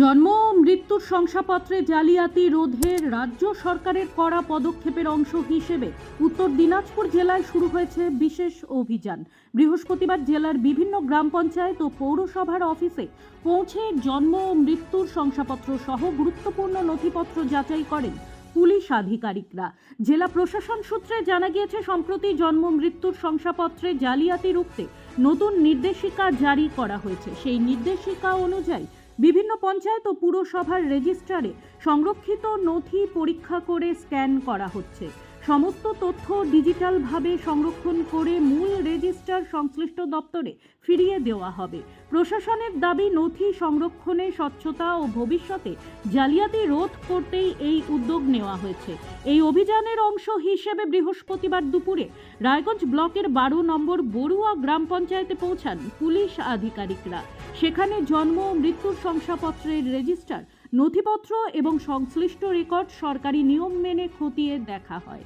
জন্ম ও মৃত্যুর শংসাপত্রে জালিয়াতি রোধে রাজ্য সরকারের কড়া পদক্ষেপের অংশ হিসেবে উত্তর দিনাজপুর জেলায় শুরু হয়েছে বিশেষ অভিযান। বৃহস্পতিবার জেলার বিভিন্ন গ্রাম পঞ্চায়েত ও পৌরসভার অফিসে পৌঁছে জন্ম ও মৃত্যুর শংসাপত্র সহ গুরুত্বপূর্ণ নথিপত্র যাচাই করেন পুলিশ আধিকারিকরা। জেলা প্রশাসন সূত্রে জানা গিয়েছে, সম্প্রতি জন্ম মৃত্যুর শংসাপত্রে জালিয়াতি রুখতে নতুন নির্দেশিকা জারি করা হয়েছে। সেই নির্দেশিকা অনুযায়ী বিভিন্ন পঞ্চায়েত ও পুরসভার রেজিস্ট্রারে সংরক্ষিত নথি পরীক্ষা করে স্ক্যান করা হচ্ছে। সমস্ত তথ্য ডিজিটালভাবে সংরক্ষণ করে মূল রেজিস্ট্রার সংশ্লিষ্ট দপ্তরে ফিরিয়ে দেওয়া হবে। প্রশাসনের দাবি, নথি সংরক্ষণে স্বচ্ছতা ও ভবিষ্যতে জালিয়াতি রোধ করতেই এই উদ্যোগ নেওয়া হয়েছে। এই অভিযানের অংশ হিসেবে বৃহস্পতিবার দুপুরে রায়গঞ্জ ব্লকের 12 নম্বর বড়ুয়া গ্রাম পঞ্চায়েতে পৌঁছান পুলিশ আধিকারিকরা। সেখানে জন্ম ও মৃত্যুর শংসাপত্রের রেজিস্টার, নথিপত্র এবং সংশ্লিষ্ট রেকর্ড সরকারি নিয়ম মেনে খতিয়ে দেখা হয়।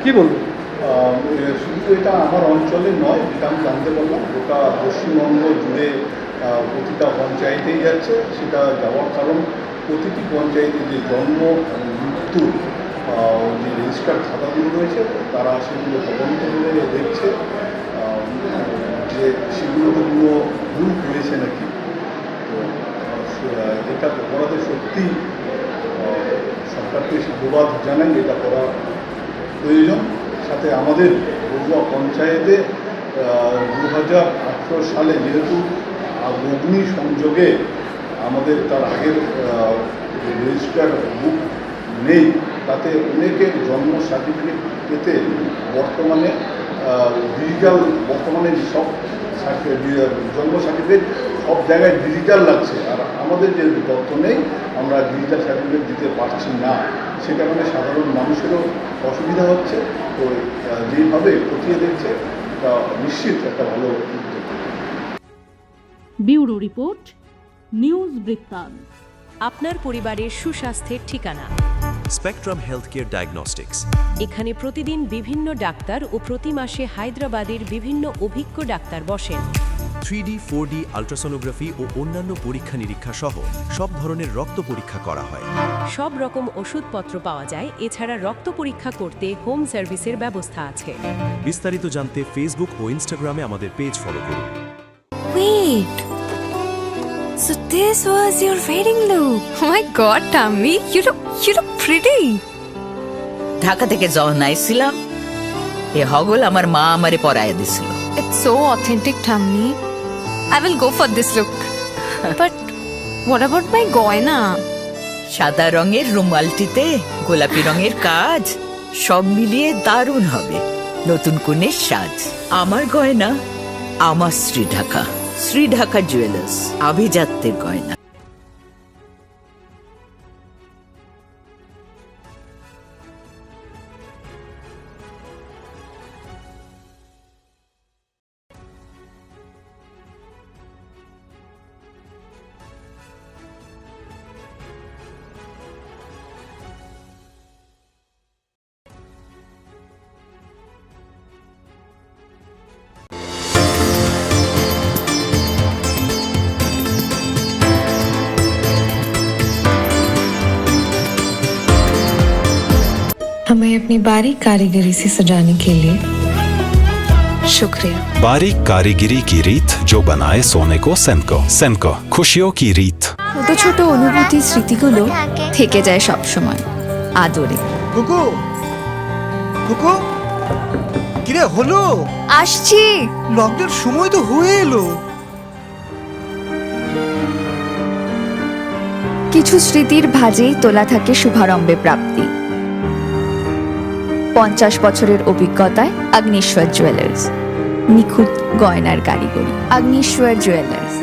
কি বলবো, শুধু এটা আমার অঞ্চলে নয়, এটা আমি জানতে পারলাম গোটা পশ্চিমবঙ্গ জুড়ে প্রতিটা পঞ্চায়েতেই যাচ্ছে। সেটা যাওয়ার কারণ, প্রতিটি পঞ্চায়েতে যে জন্ম মৃত্যু যে রেজিস্টার খাতাগুলো রয়েছে, তারা সেগুলো তদন্ত করে দেখছে যে সেগুলোতে কোনো ভুল হয়েছে নাকি। তো এটা করাতে সত্যি সরকারকে সাধুবাদ জানাই, এটা করা প্রয়োজন। সাথে আমাদের বড়ুয়া পঞ্চায়েতে 2018 সালে যেহেতু অগ্নি সংযোগে আমাদের তার আগের রেজিস্টার বুক নেই, তাতে অনেকের জন্ম সার্টিফিকেট পেতে বর্তমানে সব জন্ম সার্টিফিকেট সব জায়গায় ডিজিটাল লাগছে। আর আমাদের যে তথ্য নেই, আমরা ডিজিটাল সার্টিফিকেট দিতে পারছি না। সে কারণে সাধারণ মানুষেরও অসুবিধা হচ্ছে। তো যেইভাবে খতিয়ে দেখছে, তা নিশ্চিত একটা ভালো উদ্যোগ। ব্যুরো রিপোর্ট, নিউজ বৃত্তান্ত। আপনার পরিবারের সুস্বাস্থ্যের ঠিকানা স্পেকট্রাম হেলথকেয়ার ডায়াগনস্টিক্স। এখানে প্রতিদিন বিভিন্ন ডাক্তার ও প্রতি মাসে হায়দ্রাবাদের বিভিন্ন অভিজ্ঞ ডাক্তার বসেন। 3D, 4D আল্ট্রাসোনোগ্রাফি ও অন্যান্য পরীক্ষা নিরীক্ষা সহ সব ধরনের রক্ত পরীক্ষা করা হয়। সব রকম ওষুধপত্র পাওয়া যায়। এছাড়া রক্ত পরীক্ষা করতে হোম সার্ভিসের ব্যবস্থা আছে। বিস্তারিত জানতে ফেসবুক ও ইনস্টাগ্রামে আমাদের পেজ ফলো করুন। Wait. So this was your wedding look. Oh my god, Tammy, you look pretty. Dhaka থেকে যখন আইছিলাম, এ হগল আমার মা আমারে পরায় দিছিল। It's so authentic, Tammy. I will go for this look. But what about my goina? সাদা রঙের রুমালটিতে গোলাপি রঙের কাজ, সব মিলিয়ে দারুণ হবে নতুন কনের সাজ। আমার গয়না আমার শ্রী ঢাকা জুয়েলার্স, আভিজাত্যের গয়না। हमें अपनी बारीक कारीगरी से सजाने के लिए शुक्रिया। बारीक कारीगरी की रीत जो बनाए सोने को सेनको खुशियों की रीत। ছোট ছোট অনুভূতি, স্মৃতিগুলো থেকে যায় সব সময় আদরে। কুকু কুকু, কিরে হলো? আসছি। লকডাউন সময় তো হয়ে এলো। কিছু স্মৃতির ভাজেই তোলা থাকে শুভারম্ভে প্রাপ্তি। 50 বছরের অভিজ্ঞতায় অগ্নিশ্বর জুয়েলার্স, নিখুঁত গয়নার কারিগরি। Agnishwar jewellers,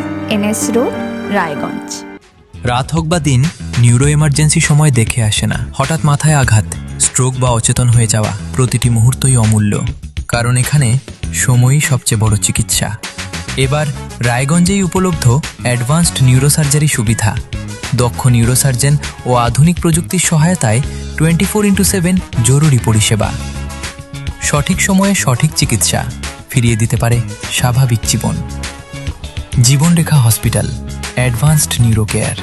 NS road, Raiganj. রাত হোক বা দিন, নিউরো এমার্জেন্সি সময় দেখে আসে না। হঠাৎ মাথায় আঘাত, স্ট্রোক বা অচেতন হয়ে যাওয়া, প্রতিটি মুহূর্তই অমূল্য। কারণ এখানে সময়ই সবচেয়ে বড় চিকিৎসা। এবার রায়গঞ্জেই উপলব্ধ অ্যাডভান্সড নিউরোসার্জারি সুবিধা। দক্ষ নিউরোসার্জন ও আধুনিক প্রযুক্তির সহায়তায় 24x7 জরুরি পরিষেবা। সঠিক সময়ে সঠিক চিকিৎসা ফিরিয়ে দিতে পারে স্বাভাবিক জীবনরেখা হসপিটাল, অ্যাডভান্সড নিউরো কেয়ার।